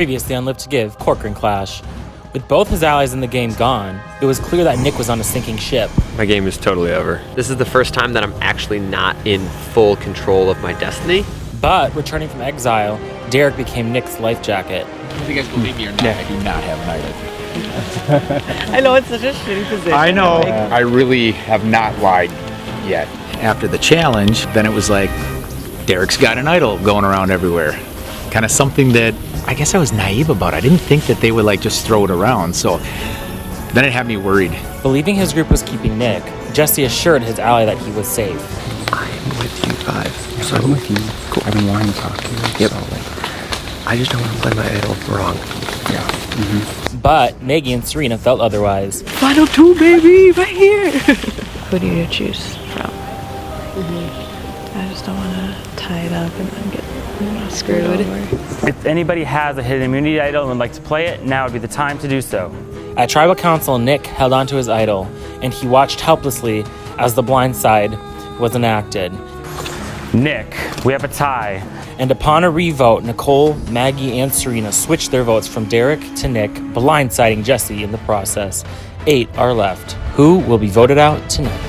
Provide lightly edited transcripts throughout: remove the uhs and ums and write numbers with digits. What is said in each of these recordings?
Previously on Live to Give, Corcoran clash. With both his allies in the game gone, it was clear that Nick was on a sinking ship. My game is totally over. This is the first time that I'm actually not in full control of my destiny. But returning from exile, Derek became Nick's life jacket. If you guys believe me or not, I do not have an idol. I know, it's such a shitty position. I know. I really have not lied yet. After the challenge, then it was like, Derek's got an idol going around everywhere. Kind of something that I guess I was naive about. I didn't think that they would like just throw it around. So then it had me worried. Believing his group was keeping Nick, Jesse assured his ally that he was safe. I'm with you guys. Yeah, So I'm with you. cool. I've been wanting to talk to you. Yep. So, like, I just don't want to play my idol wrong. yeah. Mm-hmm. But Maggie and Serena felt otherwise. Final two, baby, right here. Who do you choose from? I just don't want to tie it up and then get screwed over. If anybody has a hidden immunity idol and would like to play it, now would be the time to do so. At Tribal Council, Nick held onto his idol, and he watched helplessly as the blind side was enacted. Nick, we have a tie. And upon a revote, Nicole, Maggie, and Serena switched their votes from Derek to Nick, blindsiding Jesse in the process. 8 are left. Who will be voted out tonight?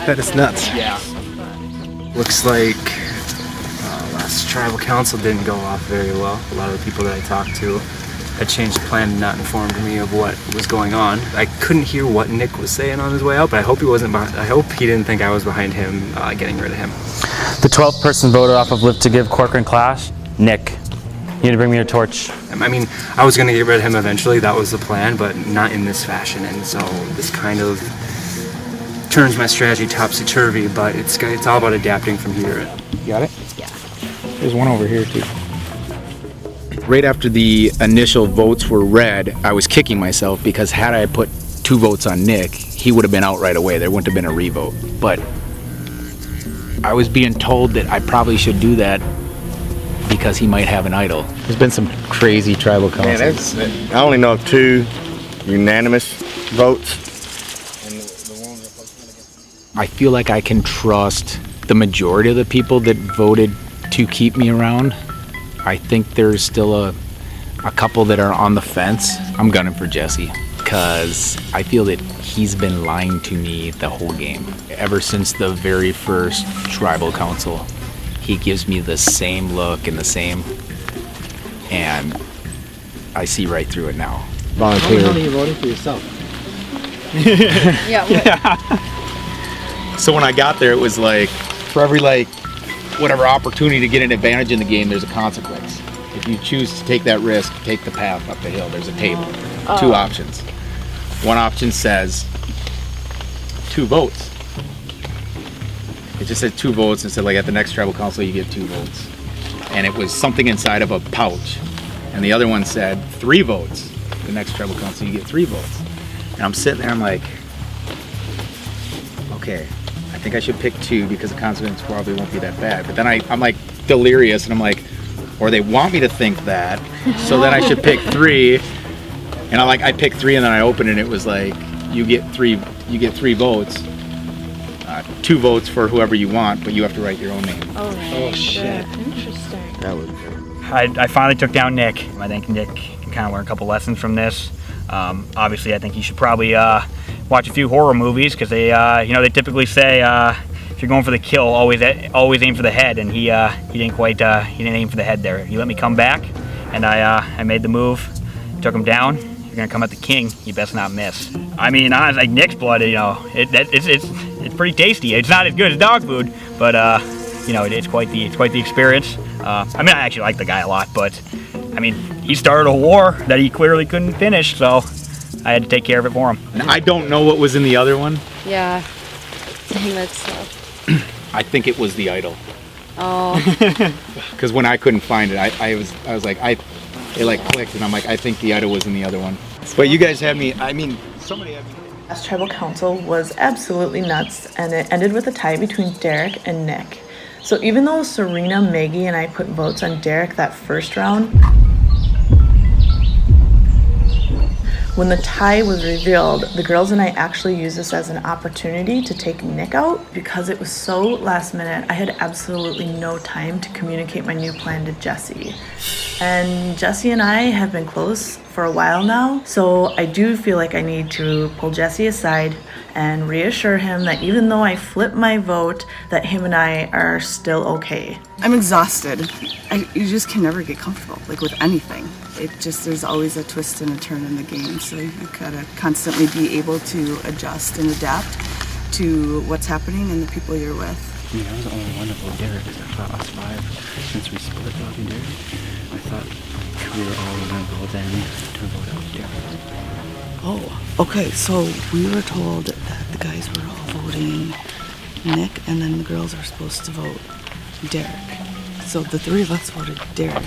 That is nuts. Yeah. Looks like last tribal council didn't go off very well. A lot of the people that I talked to had changed the plan and not informed me of what was going on. I couldn't hear what Nick was saying on his way out, but I hope he wasn't. I hope he didn't think I was behind him getting rid of him. The 12th person voted off of Live to Give Corcoran clash, Nick. You need to bring me your torch. I mean, I was going to get rid of him eventually. That was the plan, but not in this fashion. And so this kind of turns my strategy topsy-turvy, but it's all about adapting from here. You got it? Yeah. There's one over here too. Right after the initial votes were read, I was kicking myself because had I put 2 votes on Nick, he would have been out right away. There wouldn't have been a revote. But I was being told that I probably should do that because he might have an idol. There's been some crazy tribal councils. I only know of 2 unanimous votes. I feel like I can trust the majority of the people that voted to keep me around. I think there's still a couple that are on the fence. I'm gunning for Jesse because I feel that he's been lying to me the whole game. Ever since the very first tribal council, he gives me the same look and the same, and I see right through it now. Volunteer. How many are you voting for yourself? Yeah. So when I got there, it was like, for every whatever opportunity to get an advantage in the game, there's a consequence. If you choose to take that risk, take the path up the hill, there's a table. 2 options. One option says 2 votes. It just said 2 votes and said like at the next tribal council you get 2 votes. And it was something inside of a pouch. And the other one said 3 votes. The next tribal council you get 3 votes. And I'm sitting there, I'm like, okay, I think I should pick 2 because the consequence probably won't be that bad. But then I'm like delirious and I'm like, or they want me to think that, so then I should pick 3. And I picked 3, and then I opened it, and it was like, you get 3 votes. 2 votes for whoever you want, but you have to write your own name. Oh, right. Oh, shit. Interesting. That was I finally took down Nick. I think Nick can kind of learn a couple lessons from this. Obviously, I think he should probably watch a few horror movies, because they, they typically say if you're going for the kill, always aim for the head, and he didn't aim for the head there. He let me come back, and I made the move, took him down. You're gonna come at the king, you best not miss. I mean, honestly, like Nick's blood, it's pretty tasty. It's not as good as dog food, but it's quite the experience. I mean, I actually like the guy a lot, but I mean, he started a war that he clearly couldn't finish, so I had to take care of it for him. And I don't know what was in the other one. Yeah. Dang, that's tough. I think it was the idol. Oh. Because when I couldn't find it, I was like, it like clicked, and I'm like, I think the idol was in the other one. But you guys had me, I mean, somebody had me. Last tribal council was absolutely nuts, and it ended with a tie between Derek and Nick. So even though Serena, Maggie, and I put votes on Derek that first round, when the tie was revealed, the girls and I actually used this as an opportunity to take Nick out. Because it was so last minute, I had absolutely no time to communicate my new plan to Jesse. And Jesse and I have been close for a while now, so I do feel like I need to pull Jesse aside and reassure him that even though I flipped my vote, that him and I are still okay. I'm exhausted. You just can never get comfortable, like with anything. There's always a twist and a turn in the game, so you gotta constantly be able to adjust and adapt to what's happening and the people you're with. I mean, I was the only one to vote Derek, because I thought us 5, since we split Bob and Derek, I thought we were all going to go then to vote out Derek. Oh, okay, so we were told that the guys were all voting Nick, and then the girls were supposed to vote Derek. So the 3 of us voted Derek,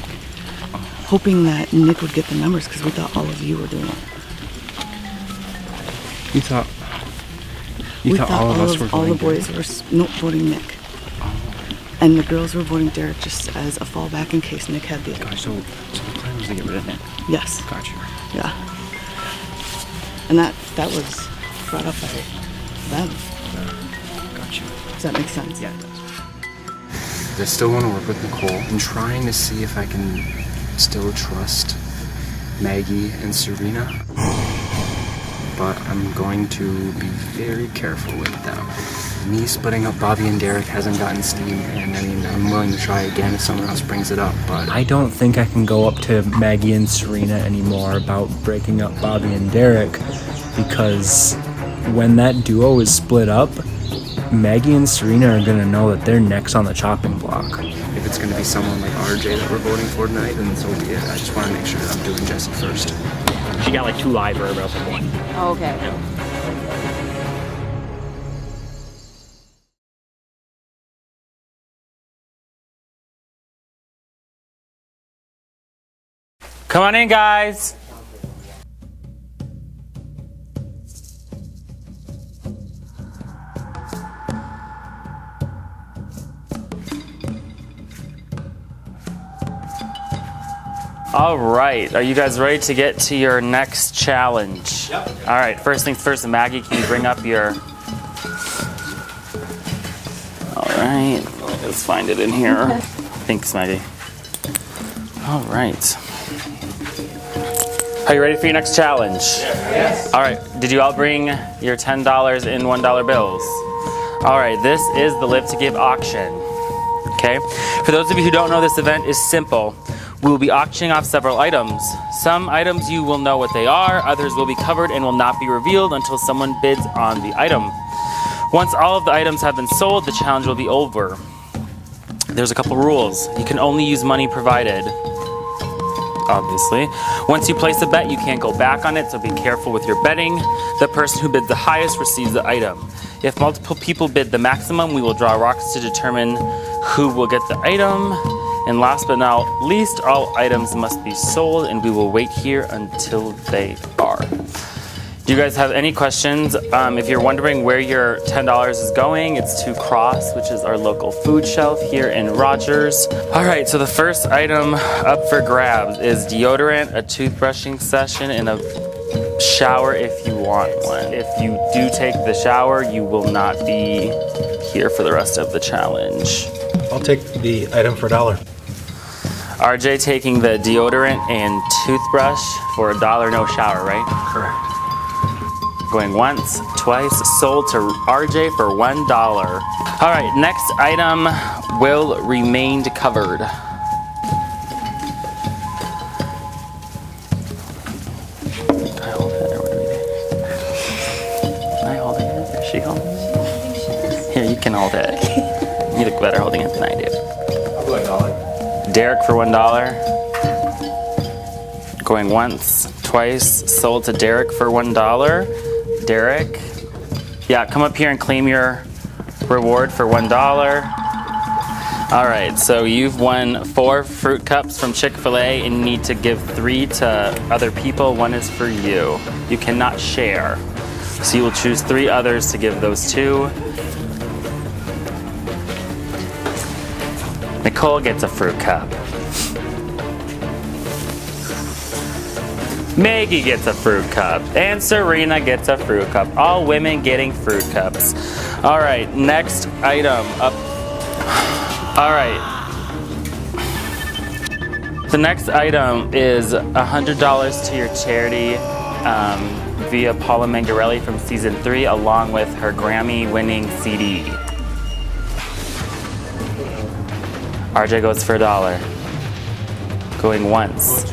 hoping that Nick would get the numbers, because we thought all of you were doing it. You thought all of us were voting all the boys were voting Nick. And the girls were voting Derek just as a fallback in case Nick had the... Gosh, so the plan was to get rid of Nick? Yes. Gotcha. Yeah. And that was brought up by them. Gotcha. Does that make sense? Yeah, it does. I still want to work with Nicole. I'm trying to see if I can still trust Maggie and Serena. But I'm going to be very careful with them. Me splitting up Bobby and Derek hasn't gotten steam, and I mean, I'm willing to try again if someone else brings it up, but I don't think I can go up to Maggie and Serena anymore about breaking up Bobby and Derek, because when that duo is split up, Maggie and Serena are gonna know that they're next on the chopping block. If it's gonna be someone like RJ that we're voting for tonight, then so be it. I just want to make sure that I'm doing Jesse first. She got like 2 live, or everybody else has 1. Oh, okay. Yeah. Come on in, guys. All right, are you guys ready to get to your next challenge? Yep. All right, first things first, Maggie, can you bring up your... All right, let's find it in here. Thanks, Maggie. All right. Are you ready for your next challenge? Yes. All right, did you all bring your $10 in $1 bills? All right, this is the Live to Give auction. Okay, for those of you who don't know, this event is simple. We will be auctioning off several items. Some items you will know what they are, others will be covered and will not be revealed until someone bids on the item. Once all of the items have been sold, the challenge will be over. There's a couple rules. You can only use money provided, obviously. Once you place a bet, you can't go back on it, so be careful with your betting. The person who bids the highest receives the item. If multiple people bid the maximum, we will draw rocks to determine who will get the item. And last but not least, all items must be sold, and we will wait here until they are. Do you guys have any questions? If you're wondering where your $10 is going, it's to Cross, which is our local food shelf here in Rogers. All right, so the first item up for grabs is deodorant, a toothbrushing session, and a shower if you want one. If you do take the shower, you will not be here for the rest of the challenge. I'll take the item for $1. RJ taking the deodorant and toothbrush for $1, no shower, right? Correct. Going once, twice, sold to RJ for $1. All right, next item will remain covered. Can I hold it, or what do we do? Can I hold it? Is she holding it? Here, you can hold it. You look better holding it than I do. I'll go $1. Derek for $1. Going once, twice, sold to Derek for $1. Derek, yeah, come up here and claim your reward for $1. All right, so you've won 4 fruit cups from Chick-fil-A and you need to give 3 to other people. 1 is for you. You cannot share. So you will choose 3 others to give those to. Nicole gets a fruit cup. Maggie gets a fruit cup, and Serena gets a fruit cup. All women getting fruit cups. All right, next item up. All right. The next item is $100 to your charity via Paula Mangarelli from season 3, along with her Grammy-winning CD. RJ goes for $1. Going once.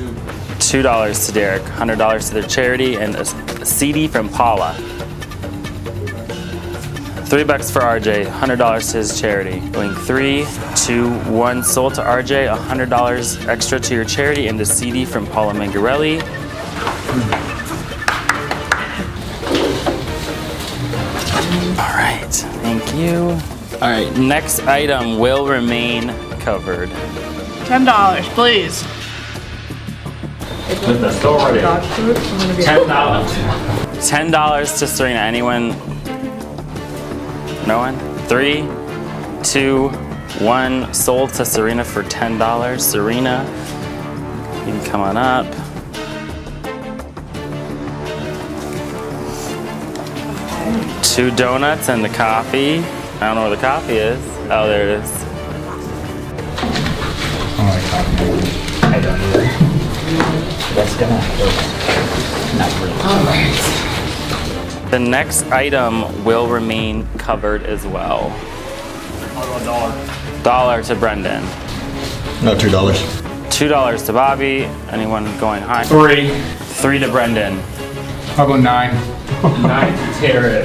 $2 to Derek, $100 to their charity, and a CD from Paula. $3 for RJ, $100 to his charity. Going 3, 2, 1, sold to RJ, $100 extra to your charity, and a CD from Paula Mangarelli. All right, thank you. All right, next item will remain covered. $10, please. $10 to Serena. Anyone? No one? 3, 2, 1. Sold to Serena for $10. Serena, you can come on up. Two donuts and the coffee. I don't know where the coffee is. Oh, there it is. I don't either. That's gonna hurt. Not really. All right. The next item will remain covered as well. I'll go $1 to Brendan. No, $2. $2 to Bobby. Anyone going high? 3. 3 to Brendan. I'll go 9. 9 to Derek.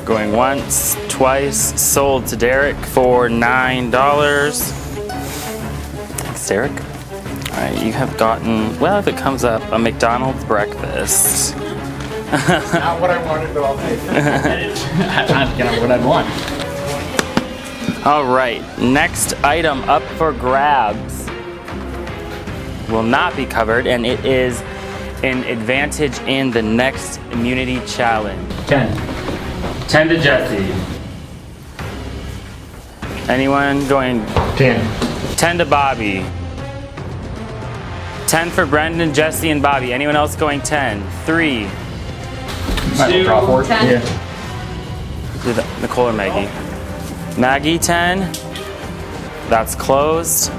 Going once, twice, sold to Derek for $9. Thanks, Derek. All right, you have gotten, well, if it comes up, a McDonald's breakfast. Not what I wanted, but I'll take it. That's kind of what I'd want. All right, next item up for grabs will not be covered, and it is an advantage in the next immunity challenge. 10. 10 to Jesse. Anyone going? 10. 10 to Bobby. 10 for Brendan, Jesse, and Bobby. Anyone else going 10? 3. 2. Draw 4. 10. Yeah. Did Nicole or Maggie? Maggie 10. That's closed.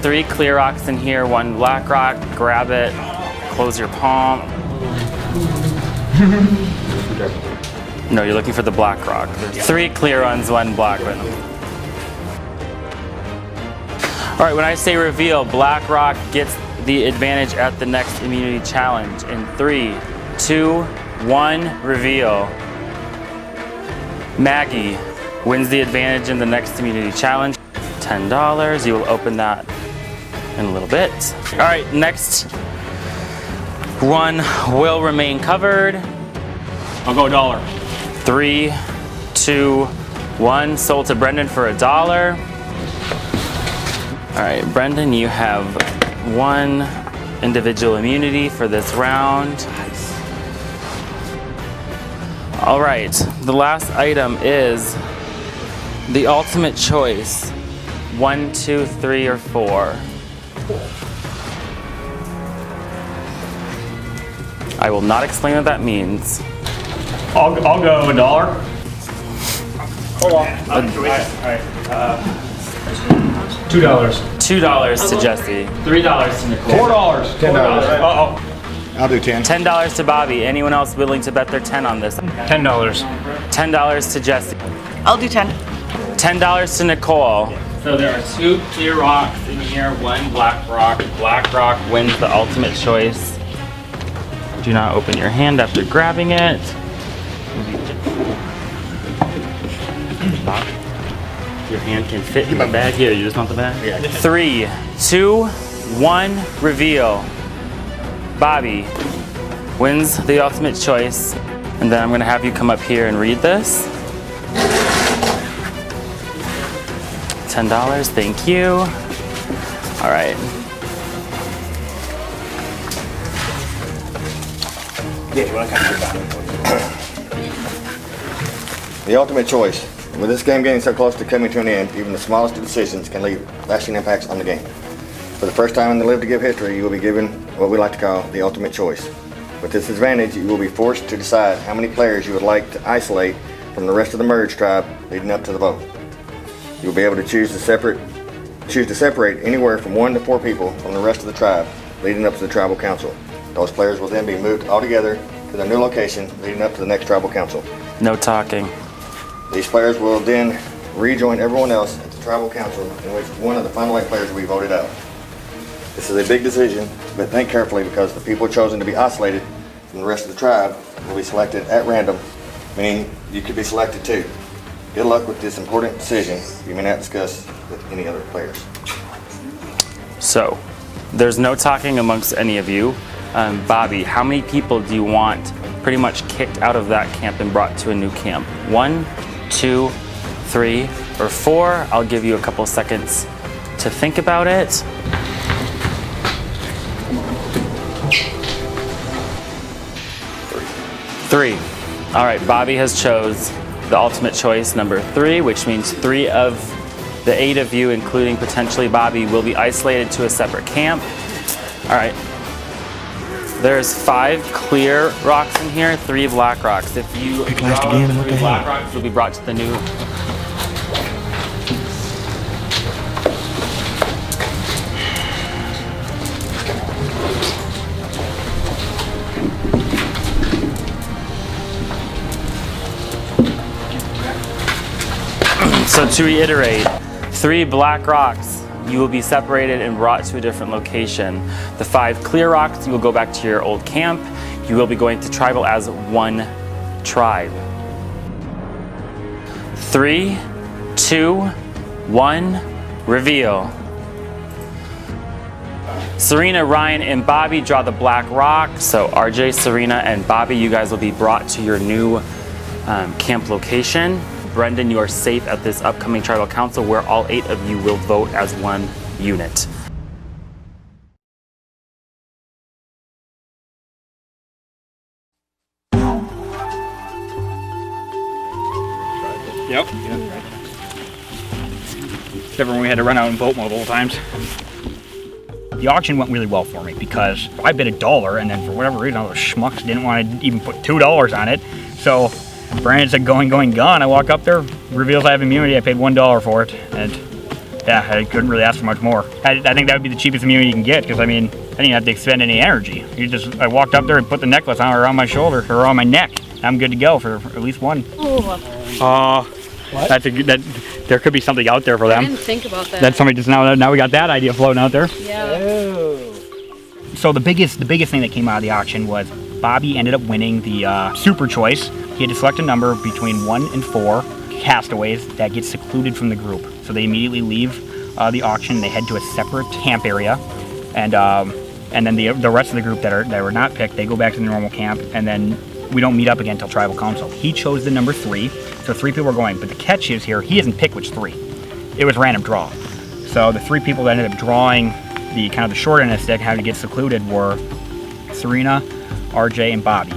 3 clear rocks in here, 1 black rock. Grab it. Close your palm. No, you're looking for the black rock. There's 3 clear ones, 1 black one. All right, when I say reveal, black rock gets the advantage at the next immunity challenge. In 3, 2, 1, reveal. Maggie wins the advantage in the next immunity challenge. $10, you will open that in a little bit. All right, next one will remain covered. I'll go $1. 3, 2, 1, sold to Brendan for $1. All right, Brendan, you have 1, individual immunity for this round. All right, the last item is the ultimate choice. 1, 2, 3, or 4. I will not explain what that means. I'll go $1. Hold on. $2. $2 to Jesse. $3 to Nicole. $4. $10. Uh-oh. I'll do 10. $10 to Bobby. Anyone else willing to bet their 10 on this? $10. $10 to Jesse. I'll do 10. $10 to Nicole. So there are 2 clear rocks in here, 1 black rock. Black rock wins the ultimate choice. Do not open your hand after grabbing it. Your hand can fit in the bag here. You just want the bag? Yeah. 3, 2, 1, reveal. Bobby wins the ultimate choice. And then I'm gonna have you come up here and read this. $10, thank you. All right. The ultimate choice. With this game getting so close to coming to an end, even the smallest of decisions can leave lasting impacts on the game. For the first time in the Live to Give history, you will be given what we like to call the ultimate choice. With this advantage, you will be forced to decide how many players you would like to isolate from the rest of the merge tribe leading up to the vote. You will be able to choose to separate anywhere from 1 to 4 people from the rest of the tribe leading up to the tribal council. Those players will then be moved all together to their new location leading up to the next tribal council. No talking. These players will then rejoin everyone else at the tribal council in which one of the final 8 players will be voted out. This is a big decision, but think carefully because the people chosen to be isolated from the rest of the tribe will be selected at random, meaning you could be selected too. Good luck with this important decision you may not discuss with any other players. So, there's no talking amongst any of you. Bobby, how many people do you want pretty much kicked out of that camp and brought to a new camp? 1, 2, 3, or 4? I'll give you a couple seconds to think about it. 3. All right, Bobby has chose the ultimate choice, number 3, which means 3 of the 8 of you, including potentially Bobby, will be isolated to a separate camp. All right. There's 5 clear rocks in here, 3 black rocks. If you draw the 3 black rocks, you'll be brought to the new. So to reiterate, 3 black rocks, you will be separated and brought to a different location. The 5 clear rocks, you will go back to your old camp. You will be going to tribal as 1 tribe. 3, 2, 1, reveal. Serena, Ryan, and Bobby draw the black rock. So RJ, Serena, and Bobby, you guys will be brought to your new camp location. Brendan, you are safe at this upcoming tribal council where all 8 of you will vote as 1 unit. Yep. Except when we had to run out and vote multiple times. The auction went really well for me because I bid $1 and then for whatever reason all those schmucks didn't want to even put $2 on it. So Brandon said going, gone. I walk up there, reveals I have immunity. I paid $1 for it, and yeah, I couldn't really ask for much more. I think that would be the cheapest immunity you can get because I mean, I didn't have to expend any energy. I walked up there and put the necklace on around my shoulder or around my neck. I'm good to go for at least 1. There could be something out there for them. I didn't think about that. Then somebody just now we got that idea floating out there. Yeah. So the biggest thing that came out of the auction was Bobby ended up winning the super choice. He had to select a number between 1 and 4 castaways that get secluded from the group. So they immediately leave the auction. They head to a separate camp area, and then the rest of the group that were not picked, they go back to the normal camp, and then we don't meet up again until tribal council. He chose the number 3, so 3 people are going. But the catch is here, he doesn't pick which 3. It was random draw. So the 3 people that ended up drawing the kind of the short end of the stick, having to get secluded, were Serena, RJ, and Bobby.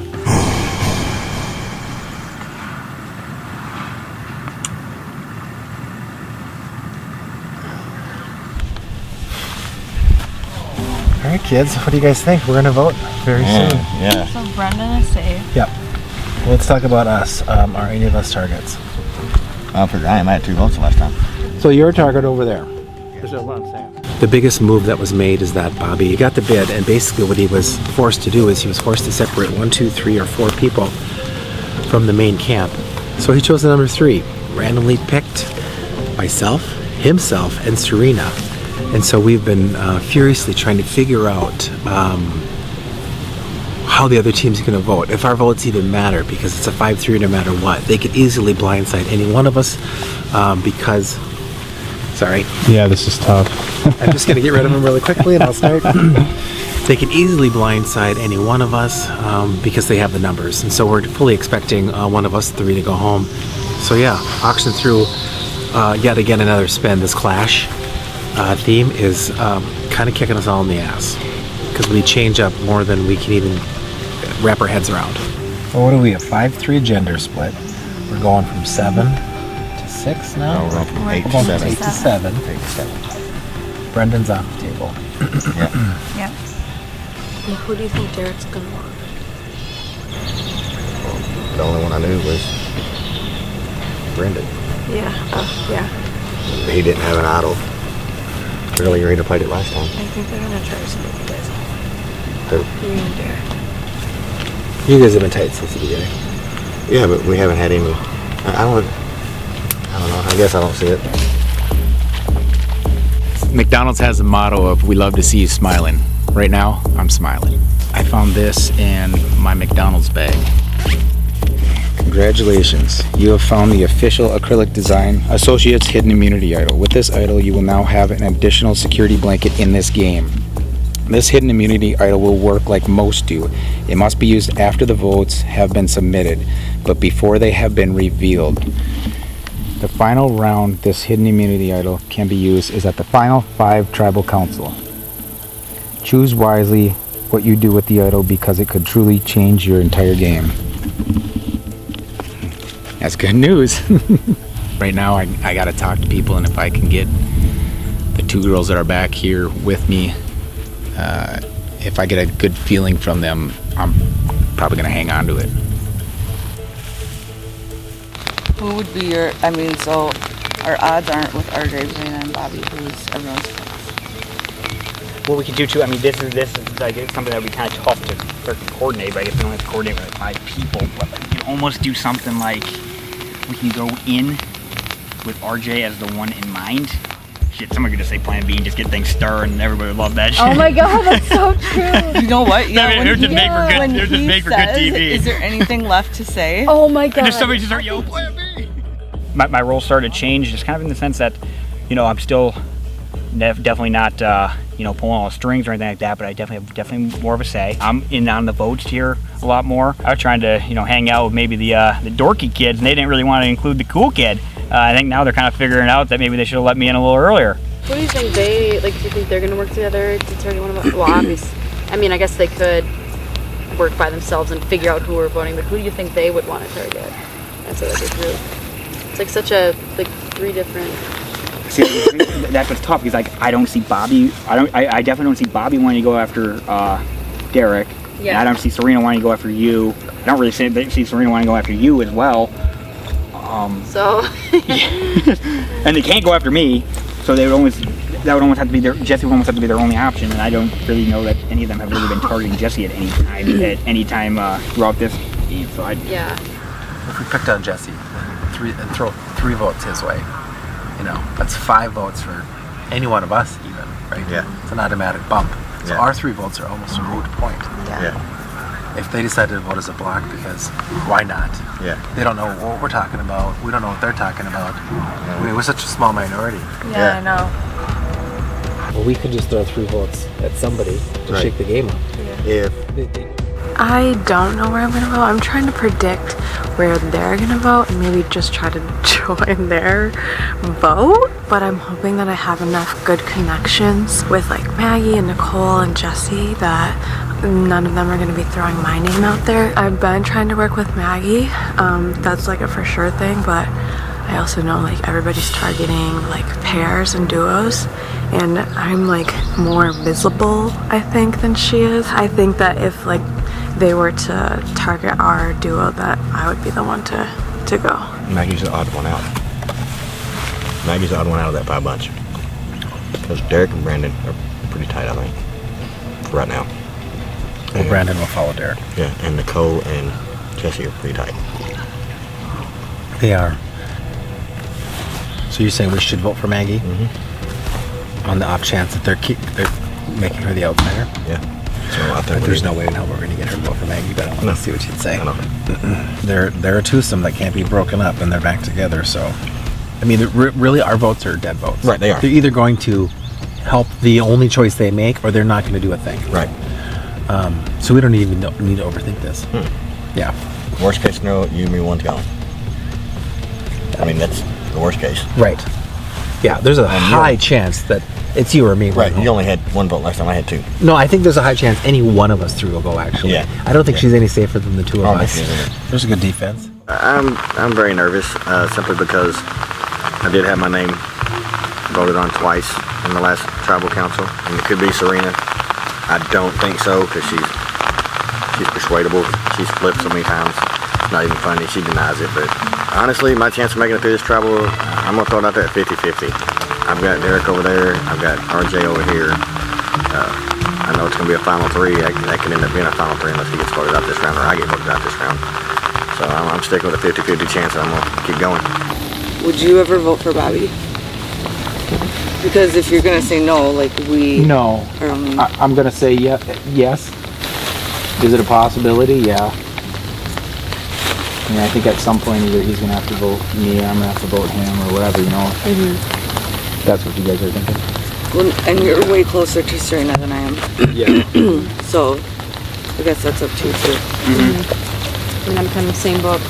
All right, kids, what do you guys think? We're gonna vote very soon. Yeah. So Brendan is safe. Yep. Well, let's talk about us. Are any of us targets? I had 2 votes the last time. So you're a target over there. The biggest move that was made is that Bobby got the bid, and basically what he was forced to do is he was forced to separate 1, 2, 3, or 4 people from the main camp. So he chose the number 3, randomly picked myself, himself, and Serena. And so we've been furiously trying to figure out how the other team's going to vote, if our votes even matter, because it's a 5-3 no matter what. They could easily blindside any one of us because, sorry. Yeah, this is tough. I'm just going to get rid of them really quickly and I'll start. They could easily blindside any one of us because they have the numbers. And so we're fully expecting one of us 3 to go home. So yeah, auction through yet again another spin. This Clash theme is kind of kicking us all in the ass because we change up more than we can even wrap our heads around. Well, what are we, a 5-3 gender split? We're going from 7 to 6 now? No, we're going from 8 to We're going 7. from 8 to 7. 8 to 7. Brendan's off the table. Yeah. Yep. And who do you think Derek's gonna want? The only one I knew was Brendan. Yeah. Yeah. He didn't have an idol. Really, Rita played it last time. I think they're gonna try to split you guys up. Who? You and Derek. You guys have been tight since the beginning. Yeah, but we haven't had any. I don't know. I guess I don't see it. McDonald's has a motto of "We love to see you smiling." Right now, I'm smiling. I found this in my McDonald's bag. Congratulations, you have found the official acrylic design Associates Hidden Immunity Idol. With this idol, you will now have an additional security blanket in this game. This hidden immunity idol will work like most do. It must be used after the votes have been submitted, but before they have been revealed. The final round this hidden immunity idol can be used is at the final 5 tribal council. Choose wisely what you do with the idol because it could truly change your entire game. That's good news. Right now I gotta talk to people, and if I can get the 2 girls that are back here with me, if I get a good feeling from them, I'm probably gonna hang on to it. Who would be your, so our odds aren't with RJ, Serena, and Bobby, who's everyone's class. What we could do too, this is like it's something that would be kind of tough to freaking coordinate, but I guess we don't have to coordinate with like 5 people. But like, we can almost do something like we can go in with RJ as the one in mind. Shit, someone could just say plan B and just get things stirred and everybody would love that shit. Oh my god, that's so true. You know what? Yeah, They're just made for good TV. Is there anything left to say? Oh my god. And just somebody just start, yo, plan B. My role started to change, just kind of in the sense that, I'm still definitely not, pulling all the strings or anything like that, but I definitely more of a say. I'm in on the votes here a lot more. I was trying to, hang out with maybe the dorky kids, and they didn't really want to include the cool kid. I think now they're kind of figuring out that maybe they should have let me in a little earlier. Who do you think do you think they're gonna work together to target one of them? Well, obviously, I guess they could work by themselves and figure out who we're voting, but who do you think they would want to target? That's like a group. It's like such a, 3 different... See, that's what's tough, because I don't see Bobby, I definitely don't see Bobby wanting to go after Derek. Yeah. And I don't see Serena wanting to go after you. I don't really see Serena wanting to go after you as well. So... And they can't go after me, so that would almost have to be Jesse would almost have to be their only option, and I don't really know that any of them have really been targeting Jesse at any time throughout this game. So yeah. If we picked on Jesse and throw 3 votes his way, that's 5 votes for any one of us even, right? Yeah. It's an automatic bump. So our 3 votes are almost a moot point. Yeah. If they decided to vote as a block, because why not? Yeah. They don't know what we're talking about. We don't know what they're talking about. We're such a small minority. Yeah, I know. Well, we could just throw 3 votes at somebody to shake the game up. If I don't know where I'm gonna vote. I'm trying to predict where they're gonna vote and maybe just try to join their vote. But I'm hoping that I have enough good connections with like Maggie and Nicole and Jesse that none of them are gonna be throwing my name out there. I've been trying to work with Maggie. That's like a for sure thing, but I also know like everybody's targeting like pairs and duos, and I'm like more visible, I think, than she is. I think that if like they were to target our duo, that I would be the one to go. Maggie's the odd one out. Maggie's the odd one out of that 5 bunch. Because Derek and Brandon are pretty tight, I think, for right now. Well, Brandon will follow Derek. Yeah, and Nicole and Jesse are pretty tight. They are. So you're saying we should vote for Maggie? Mm-hmm. On the off chance that they're making her the outsider? Yeah. So I think there's no way in hell we're going to get her to vote for Maggie, but I want to see what she'd say. I know. They're a twosome that can't be broken up, and they're back together, so... I mean, really, our votes are dead votes. Right, they are. They're either going to help the only choice they make, or they're not going to do a thing. Right. So we don't even need to overthink this. Yeah. Worst case scenario, you and me want to go. I mean, that's the worst case. Right. Yeah, there's a high chance that it's you or me. Right, you only had 1 vote last time, I had 2. No, I think there's a high chance any one of us 3 will go, actually. Yeah. I don't think she's any safer than the 2 of us. There's There's a good defense. I'm very nervous, simply because I did have my name voted on twice in the last tribal council, and it could be Serena. I don't think so, because she's persuadable. She's flipped so many times. It's not even funny. She denies it, but honestly, my chance of making it through this tribal, I'm going to throw it out there at 50-50. I've got Derek over there. I've got RJ over here. I know it's going to be a final 3. That can end up being a final 3 unless he gets voted out this round or I get voted out this round. So I'm sticking with a 50-50 chance that I'm going to keep going. Would you ever vote for Bobby? Because if you're gonna say no, like we... No. I'm gonna say yes. Is it a possibility? Yeah. I mean, I think at some point either he's gonna have to vote me or I'm gonna have to vote him or whatever, you know. That's what you guys are thinking. Well, and you're way closer to Serena than I am. Yeah. So, I guess that's up to you too. I mean, I'm kind of the same boat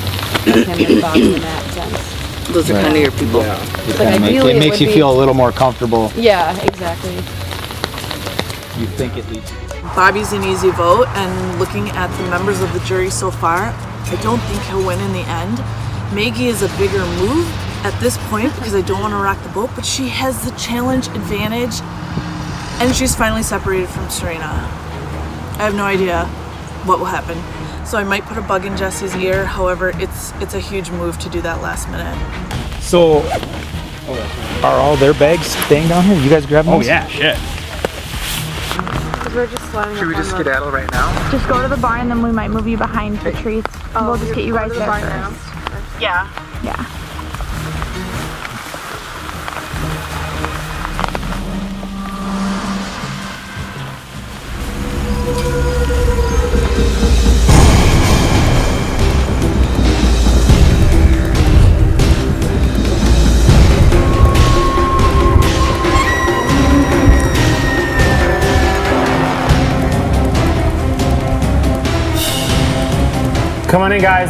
as him and Bobby in that sense. Those are kind of your people. Yeah. Like, It makes you feel a little more comfortable. Yeah, exactly. You think it leads you. Bobby's an easy vote, and looking at the members of the jury so far, I don't think he'll win in the end. Maggie is a bigger move at this point because I don't want to rock the boat, but she has the challenge advantage, and she's finally separated from Serena. I have no idea what will happen. So I might put a bug in Jesse's ear. However, it's a huge move to do that last minute. So, Are all their bags staying down here? You guys grabbing oh those? yeah, shit. We're just sliding Should we just skedaddle right now? Just go to the bar and then we might move you behind the trees. We'll just get you guys there first. Yeah. Yeah. Come on in, guys.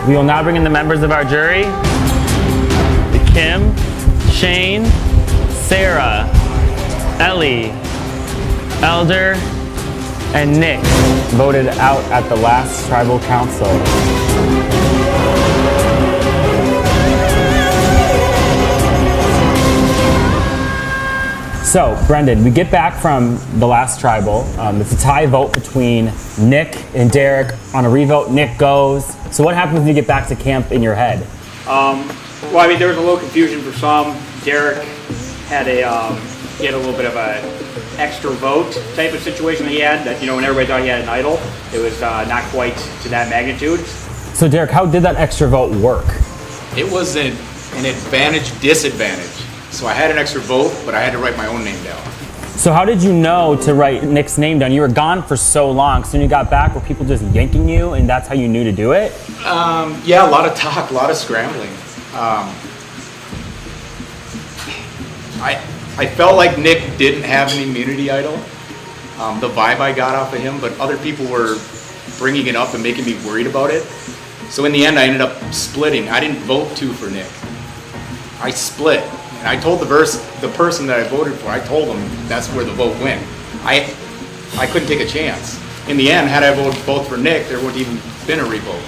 We will now bring in the members of our jury. Kim, Shane, Sarah, Ellie, Elder, and Nick voted out at the last tribal council. So, Brendan, we get back from the last tribal. It's a tie vote between Nick and Derek. On a revote, Nick goes. So what happens when you get back to camp in your head? Well, I mean, there was a little confusion for some. Derek had a little bit of a extra vote type of situation that he had. That, you know, when everybody thought he had an idol, it was not quite to that magnitude. So, Derek, how did that extra vote work? It was an advantage disadvantage. So I had an extra vote, but I had to write my own name down. So how did you know to write Nick's name down? You were gone for so long. So when you got back, were people just yanking you and that's how you knew to do it? Yeah, a lot of talk, a lot of scrambling. I felt like Nick didn't have an immunity idol. The vibe I got off of him, but other people were bringing it up and making me worried about it. So in the end, I ended up splitting. I didn't vote 2 for Nick. I split. And I told the person that I voted for, I told them that's where the vote went. I couldn't take a chance. In the end, had I voted both for Nick, there wouldn't even been a revote.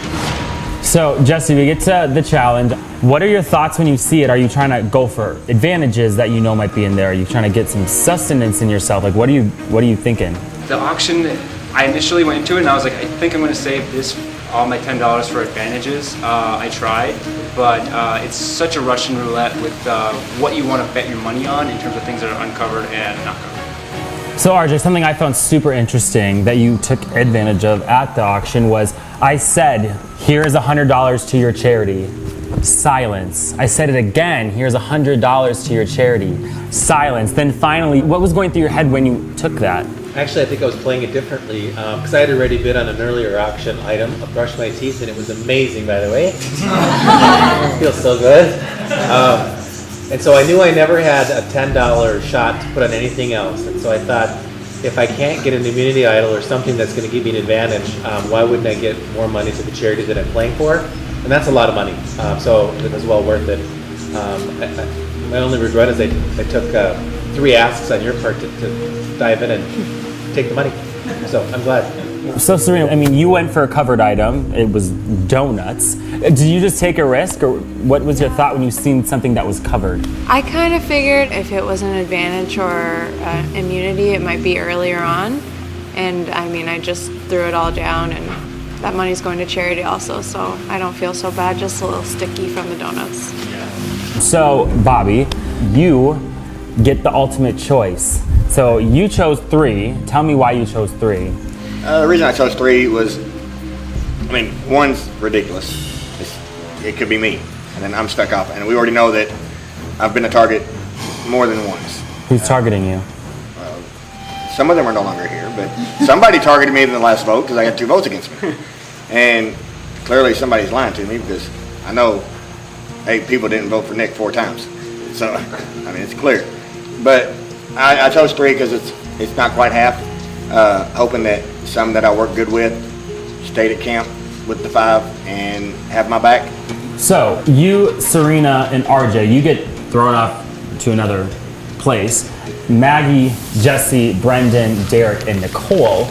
So Jesse, we get to the challenge. What are your thoughts when you see it? Are you trying to go for advantages that you know might be in there? Are you trying to get some sustenance in yourself? Like, what are you thinking? The auction, I initially went into it and I was like, I think I'm going to save all my $10 for advantages. I tried, but it's such a Russian roulette with what you want to bet your money on in terms of things that are uncovered and not covered. So RJ, something I found super interesting that you took advantage of at the auction was I said, here's $100 to your charity. Silence. I said it again, here's $100 to your charity. Silence. Then finally, what was going through your head when you took that? Actually, I think I was playing it differently because I had already bid on an earlier auction item, a brush my teeth, and it was amazing, by the way. It feels so good. And so I knew I never had a $10 shot to put on anything else. And so I thought, if I can't get an immunity idol or something that's going to give me an advantage, why wouldn't I get more money to the charity that I'm playing for? And that's a lot of money. So it was well worth it. My only regret is I took 3 asks on your part to dive in and take the money. So I'm glad. So Serena, I mean, you went for a covered item. It was donuts. Did you just take a risk, or what was your thought when you seen something that was covered? I kind of figured if it was an advantage or immunity, it might be earlier on. And I mean, I just threw it all down, and that money's going to charity also, so I don't feel so bad, just a little sticky from the donuts. So Bobby, you get the ultimate choice. So you chose 3. Tell me why you chose 3. The reason I chose 3 was, I mean, 1's ridiculous. It could be me, and then I'm stuck off. And we already know that I've been a target more than once. Who's targeting you? Some of them are no longer here, but somebody targeted me in the last vote because I had 2 votes against me. And clearly somebody's lying to me because I know 8 people didn't vote for Nick 4 times. So, I mean, it's clear. But I chose 3 because it's not quite half. Hoping that some that I work good with stayed at camp with the 5 and have my back. So you, Serena, and RJ, you get thrown off to another place. Maggie, Jesse, Brendan, Derek, and Nicole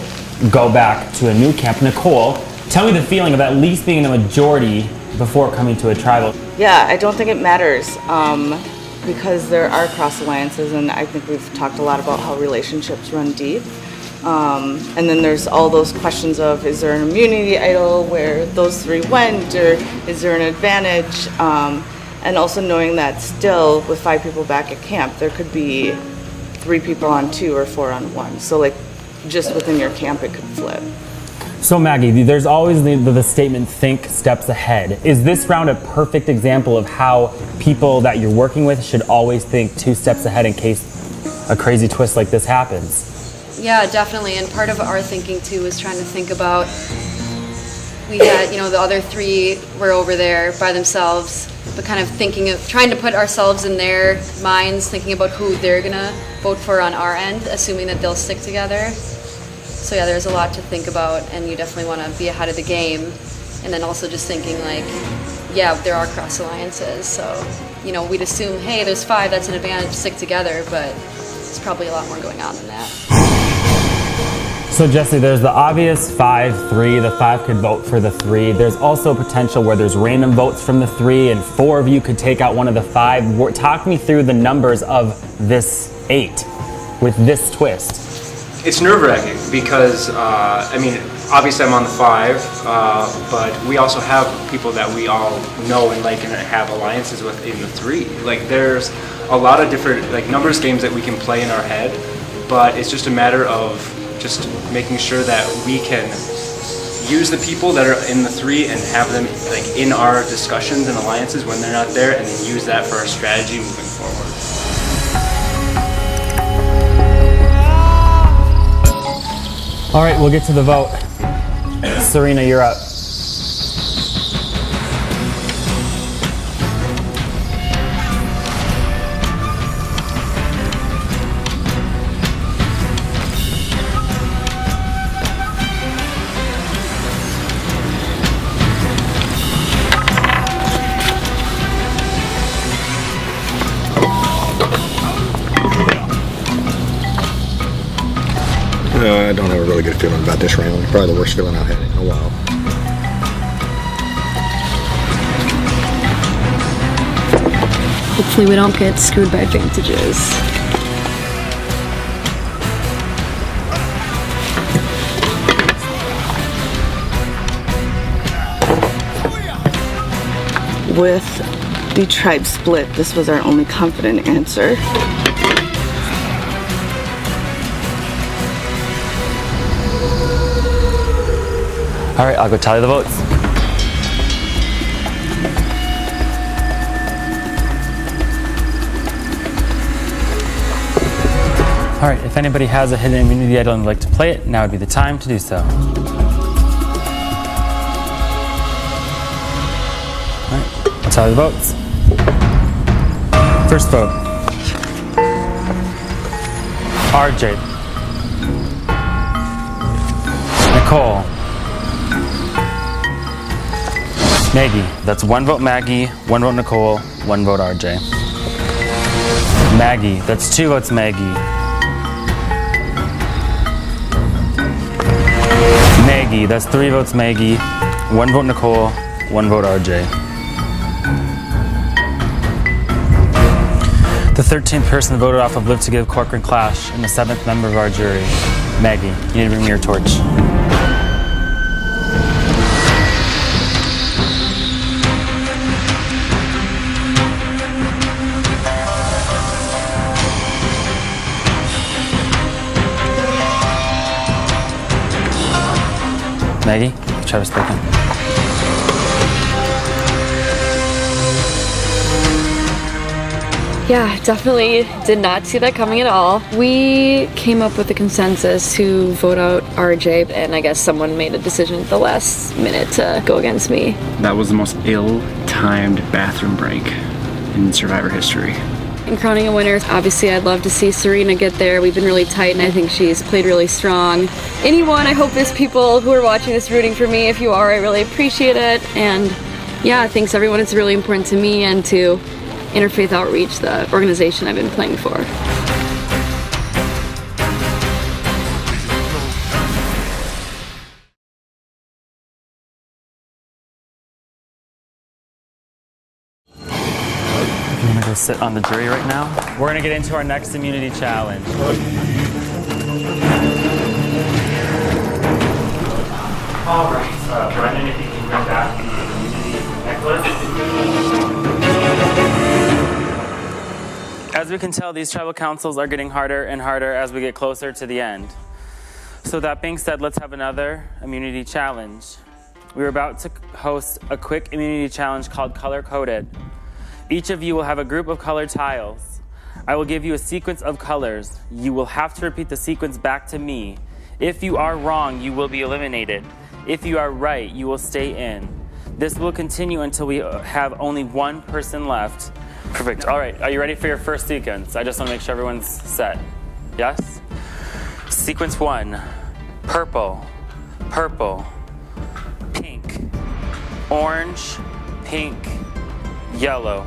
go back to a new camp. Nicole, tell me the feeling of at least being in a majority before coming to a tribal. Yeah, I don't think it matters because there are cross alliances, and I think we've talked a lot about how relationships run deep. And then there's all those questions of, is there an immunity idol where those 3 went, or is there an advantage? And also knowing that still with 5 people back at camp, there could be 3 people on 2 or 4 on 1. So like just within your camp, it could flip. So Maggie, there's always the statement, think steps ahead. Is this round a perfect example of how people that you're working with should always think 2 steps ahead in case a crazy twist like this happens? Yeah, definitely. And part of our thinking too was trying to think about, we had, the other 3 were over there by themselves, but kind of trying to put ourselves in their minds, thinking about who they're gonna vote for on our end, assuming that they'll stick together. So yeah, there's a lot to think about, and you definitely want to be ahead of the game. And then also just thinking like, yeah, there are cross alliances. So, we'd assume, hey, there's 5, that's an advantage, stick together, but there's probably a lot more going on than that. So Jesse, there's the obvious 5-3. The 5 could vote for the 3. There's also potential where there's random votes from the 3 and 4 of you could take out one of the 5. Talk me through the numbers of this 8 with this twist. It's nerve-wracking because, obviously I'm on the 5, but we also have people that we all know and like and have alliances with in the 3. Like there's a lot of different numbers games that we can play in our head, but it's just a matter of just making sure that we can use the people that are in the 3 and have them in our discussions and alliances when they're not there, and then use that for our strategy moving forward. All right, we'll get to the vote. Serena, you're up. I don't have a really good feeling about this round. Probably the worst feeling I've had in a while. Hopefully we don't get screwed by advantages. With the tribe split, this was our only confident answer. All right, I'll go tally the votes. All right, if anybody has a hidden immunity idol and would like to play it, now would be the time to do so. All right, I'll tally the votes. First vote. RJ. Nicole. Maggie. That's 1 vote Maggie, 1 vote Nicole, 1 vote RJ. Maggie. That's 2 votes Maggie. Maggie. That's 3 votes Maggie, 1 vote Nicole, 1 vote RJ. The 13th person voted off of Live to Give Corcoran Clash and the 7th member of our jury. Maggie, you need to bring me your torch. Maggie, Travis speaking. Yeah, definitely did not see that coming at all. We came up with a consensus to vote out RJ, and I guess someone made a decision at the last minute to go against me. That was the most ill-timed bathroom break in Survivor history. In crowning a winner, obviously I'd love to see Serena get there. We've been really tight and I think she's played really strong. Anyone, I hope there's people who are watching this rooting for me. If you are, I really appreciate it. And yeah, thanks everyone. It's really important to me and to Interfaith Outreach, the organization I've been playing for. I'm gonna go sit on the jury right now. We're gonna get into our next immunity challenge. All right, Brendan, if you can bring back the immunity necklace. As we can tell, these tribal councils are getting harder and harder as we get closer to the end. So that being said, let's have another immunity challenge. We're about to host a quick immunity challenge called Color Coded. Each of you will have a group of colored tiles. I will give you a sequence of colors. You will have to repeat the sequence back to me. If you are wrong, you will be eliminated. If you are right, you will stay in. This will continue until we have only one person left. Perfect. All right, are you ready for your first sequence? I just want to make sure everyone's set. Yes? Sequence 1, purple, purple, pink, orange, pink, yellow.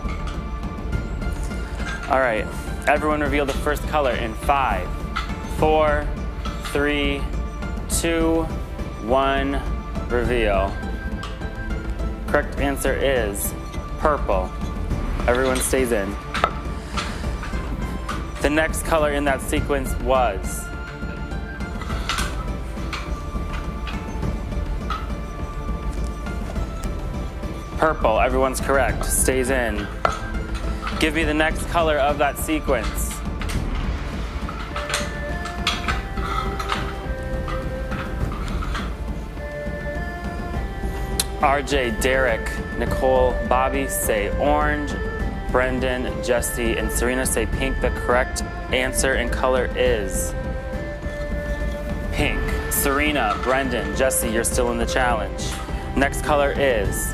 All right, everyone reveal the first color in 5, 4, 3, 2, 1, reveal. Correct answer is purple. Everyone stays in. The next color in that sequence was purple. Everyone's correct. Stays in. Give me the next color of that sequence. RJ, Derek, Nicole, Bobby say orange. Brendan, Jesse, and Serena say pink. The correct answer and color is pink. Serena, Brendan, Jesse, you're still in the challenge. Next color is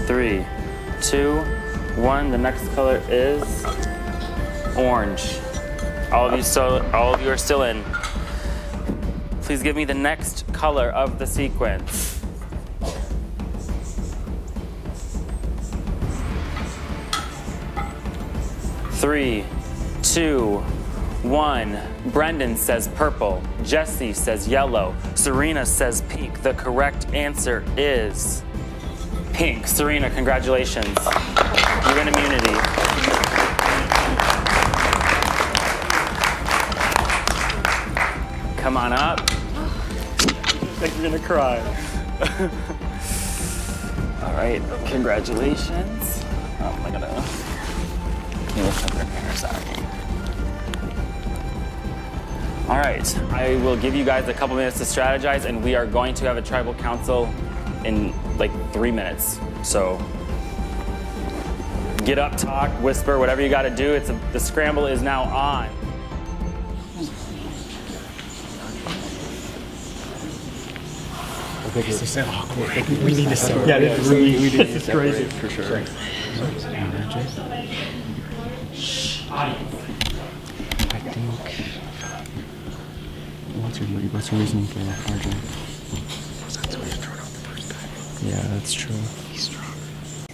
3, 2, 1. The next color is orange. All of you are still in. Please give me the next color of the sequence. Three, 2, 1. Brendan says purple. Jesse says yellow. Serena says pink. The correct answer is pink. Serena, congratulations. You win immunity. Come on up. I think you're gonna cry. All right, congratulations. I gotta, can you lift up your hair, sorry. All right, I will give you guys a couple minutes to strategize, and we are going to have a tribal council in like 3 minutes. So get up, talk, whisper, whatever you gotta do. The scramble is now on. This is so awkward. We need to sit. Yeah, this is crazy. For sure. I think. What's your reasoning for that, RJ? That's why you're thrown out the first time. Yeah, that's true. He's strong.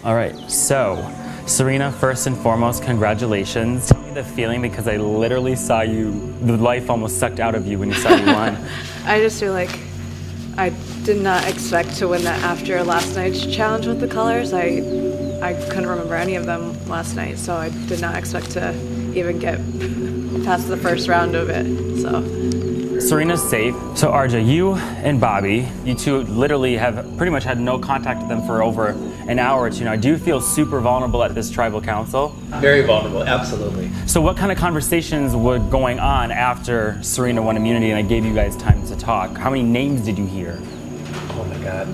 All right, so Serena, first and foremost, congratulations. Tell me the feeling, because I literally saw you, the life almost sucked out of you when you saw you won. I just feel like I did not expect to win that after last night's challenge with the colors. I couldn't remember any of them last night, so I did not expect to even get past the first round of it. So Serena's safe. So RJ, you and Bobby, you two literally have pretty much had no contact with them for over an hour or two now. Do you feel super vulnerable at this tribal council? Very vulnerable, absolutely. So what kind of conversations were going on after Serena won immunity and I gave you guys time to talk? How many names did you hear? Oh my God.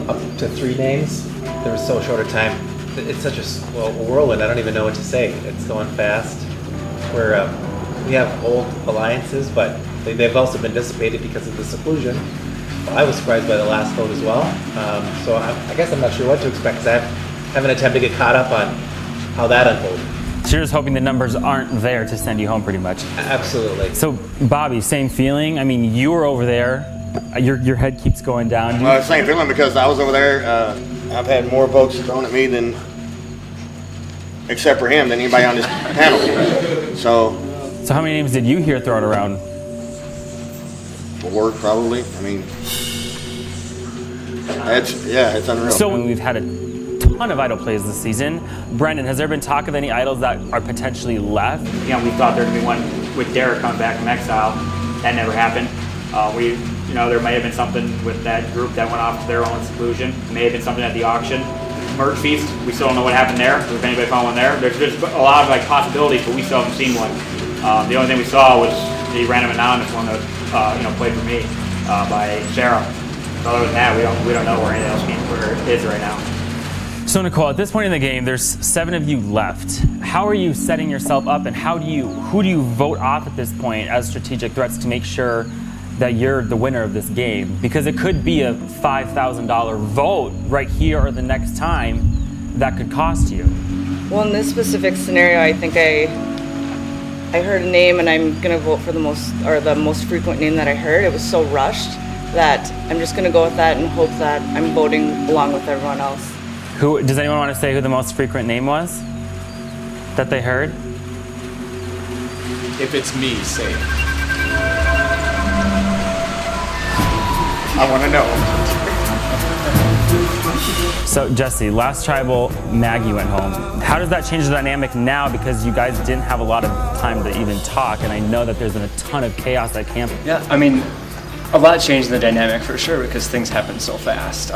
Up to 3 names. There was so short a time. It's such a whirlwind. I don't even know what to say. It's going fast. We have old alliances, but they've also been dissipated because of the seclusion. I was surprised by the last vote as well. So I guess I'm not sure what to expect, because I haven't attempted to get caught up on how that unfolded. So you're just hoping the numbers aren't there to send you home pretty much? Absolutely. So Bobby, same feeling? I mean, you were over there. Your head keeps going down. Same feeling, because I was over there. I've had more votes thrown at me than, except for him, than anybody on this panel. So how many names did you hear thrown around? 4, probably. I mean, it's unreal. So we've had a ton of idol plays this season. Brendan, has there been talk of any idols that are potentially left? You know, we thought there'd be one with Derek coming back from exile. That never happened. There may have been something with that group that went off to their own seclusion. It may have been something at the auction. Merch Feast, we still don't know what happened there. If anybody found one there, there's a lot of possibilities, but we still haven't seen one. The only thing we saw was the random anonymous one that played for me by Sarah. Other than that, we don't know where anything else is right now. So Nicole, at this point in the game, there's 7 of you left. How are you setting yourself up, and who do you vote off at this point as strategic threats to make sure that you're the winner of this game? Because it could be a $5,000 vote right here or the next time that could cost you. Well, in this specific scenario, I think I heard a name, and I'm gonna vote for the most frequent name that I heard. It was so rushed that I'm just gonna go with that and hope that I'm voting along with everyone else. Who does anyone want to say who the most frequent name was that they heard? If it's me, say it. I want to know. So Jesse, last tribal, Maggie went home. How does that change the dynamic now, because you guys didn't have a lot of time to even talk, and I know that there's been a ton of chaos at camp? Yeah, I mean, a lot changed in the dynamic for sure, because things happen so fast.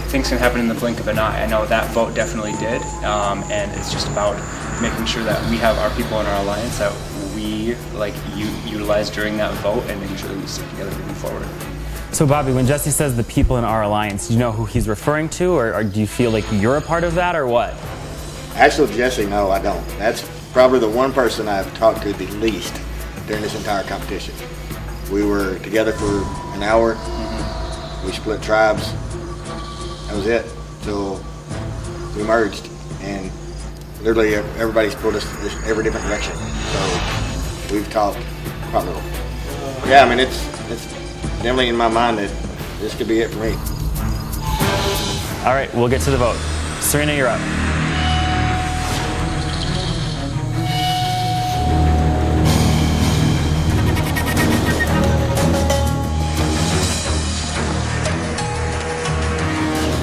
Things can happen in the blink of an eye. I know that vote definitely did, and it's just about making sure that we have our people in our alliance that we utilize during that vote, and making sure that we stick together moving forward. So Bobby, when Jesse says the people in our alliance, do you know who he's referring to, or do you feel like you're a part of that, or what? Actually, Jesse, no, I don't. That's probably the one person I've talked to the least during this entire competition. We were together for an hour. We split tribes. That was it. So we merged, and literally everybody's pulled us every different direction. So we've talked quite a little. Yeah, I mean, it's definitely in my mind that this could be it for me. All right, we'll get to the vote. Serena, you're up.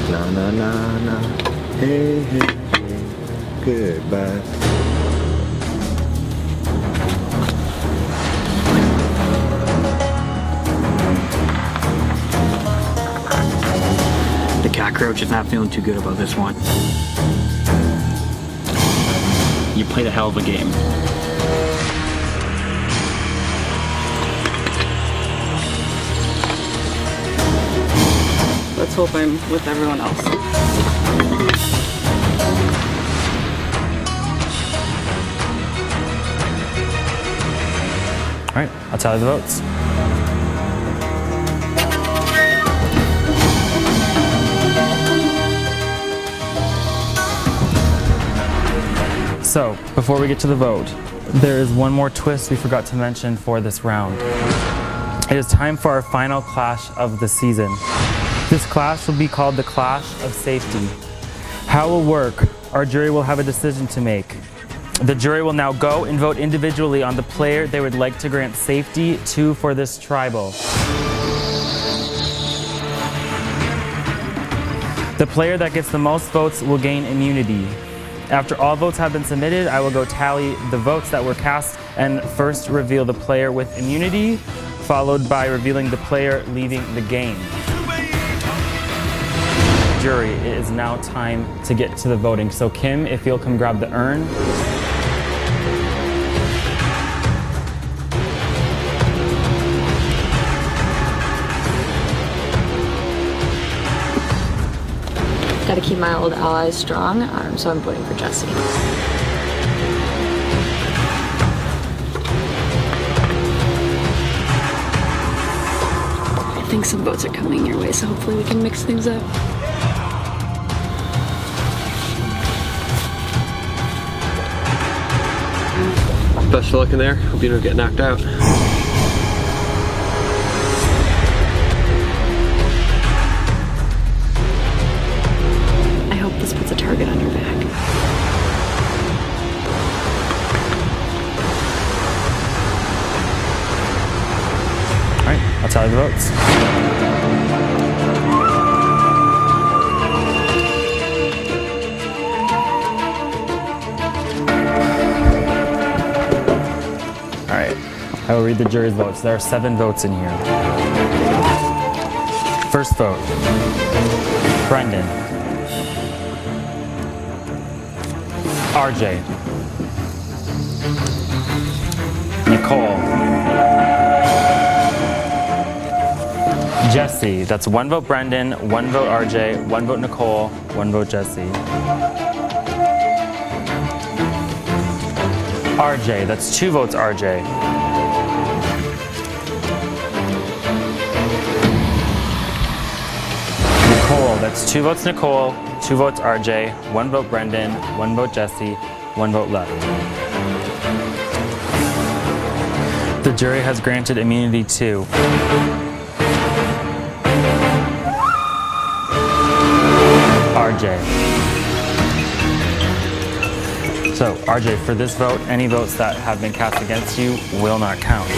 Na na na na, hey hey hey, goodbye. The cockroach is not feeling too good about this one. You played a hell of a game. Let's hope I'm with everyone else. All right, I'll tally the votes. So, before we get to the vote, there is one more twist we forgot to mention for this round. It is time for our final clash of the season. This clash will be called the Clash of Safety. How it will work, our jury will have a decision to make. The jury will now go and vote individually on the player they would like to grant safety to for this tribal. The player that gets the most votes will gain immunity. After all votes have been submitted, I will go tally the votes that were cast and first reveal the player with immunity, followed by revealing the player leaving the game. Jury, it is now time to get to the voting. So Kim, if you'll come grab the urn. Got to keep my old allies strong, so I'm voting for Jesse. I think some votes are coming your way, so hopefully we can mix things up. Best of luck in there. Hope you don't get knocked out. I hope this puts a target on your back. All right, I'll tally the votes. All right, I will read the jury's votes. There are 7 votes in here. First vote, Brendan. RJ. Nicole. Jesse. That's 1 vote Brendan, 1 vote RJ, 1 vote Nicole, 1 vote Jesse. RJ. That's 2 votes RJ. Nicole. That's 2 votes Nicole, 2 votes RJ, 1 vote Brendan, 1 vote Jesse, 1 vote left. The jury has granted immunity to RJ. So, RJ, for this vote, any votes that have been cast against you will not count.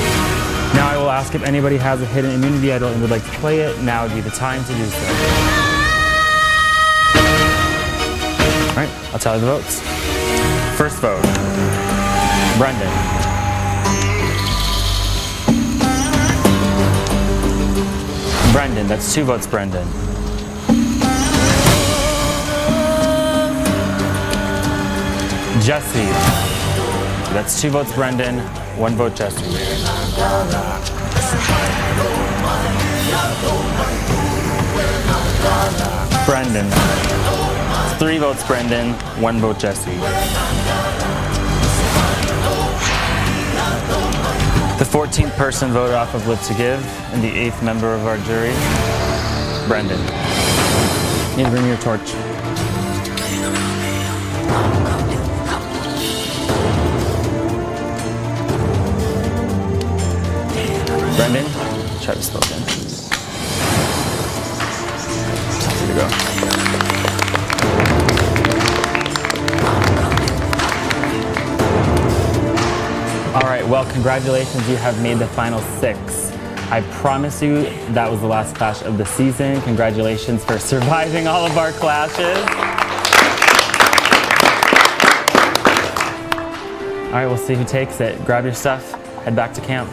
Now I will ask if anybody has a hidden immunity idol and would like to play it. Now would be the time to do so. All right, I'll tally the votes. First vote, Brendan. Brendan, that's 2 votes Brendan. Jesse, that's 2 votes Brendan, 1 vote Jesse. Brendan, 3 votes Brendan, 1 vote Jesse. The 14th person voted off of Live to Give, and the 8th member of our jury, Brendan. You need to bring me your torch. Brendan, try to slow down. Here we go. All right, well, congratulations, you have made the final 6. I promise you that was the last clash of the season. Congratulations for surviving all of our clashes. All right, we'll see who takes it. Grab your stuff, head back to camp.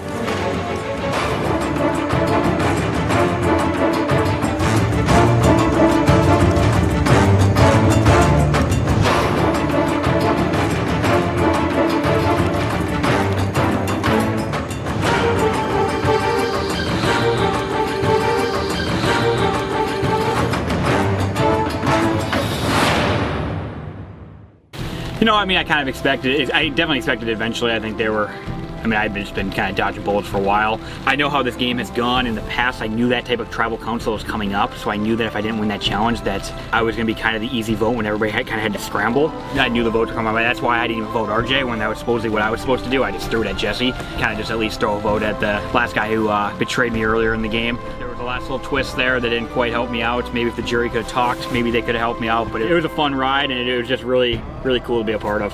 You know, I mean, I kind of expected it. I definitely expected it eventually. I think they were, I mean, I've just been kind of dodging bullets for a while. I know how this game has gone in the past. I knew that type of tribal council was coming up, so I knew that if I didn't win that challenge, that I was going to be kind of the easy vote when everybody kind of had to scramble. I knew the vote would come my way. That's why I didn't even vote RJ when that was supposedly what I was supposed to do. I just threw it at Jesse, kind of just at least throw a vote at the last guy who betrayed me earlier in the game. There was a last little twist there that didn't quite help me out. Maybe if the jury could have talked, maybe they could have helped me out, but it was a fun ride, and it was just really, really cool to be a part of.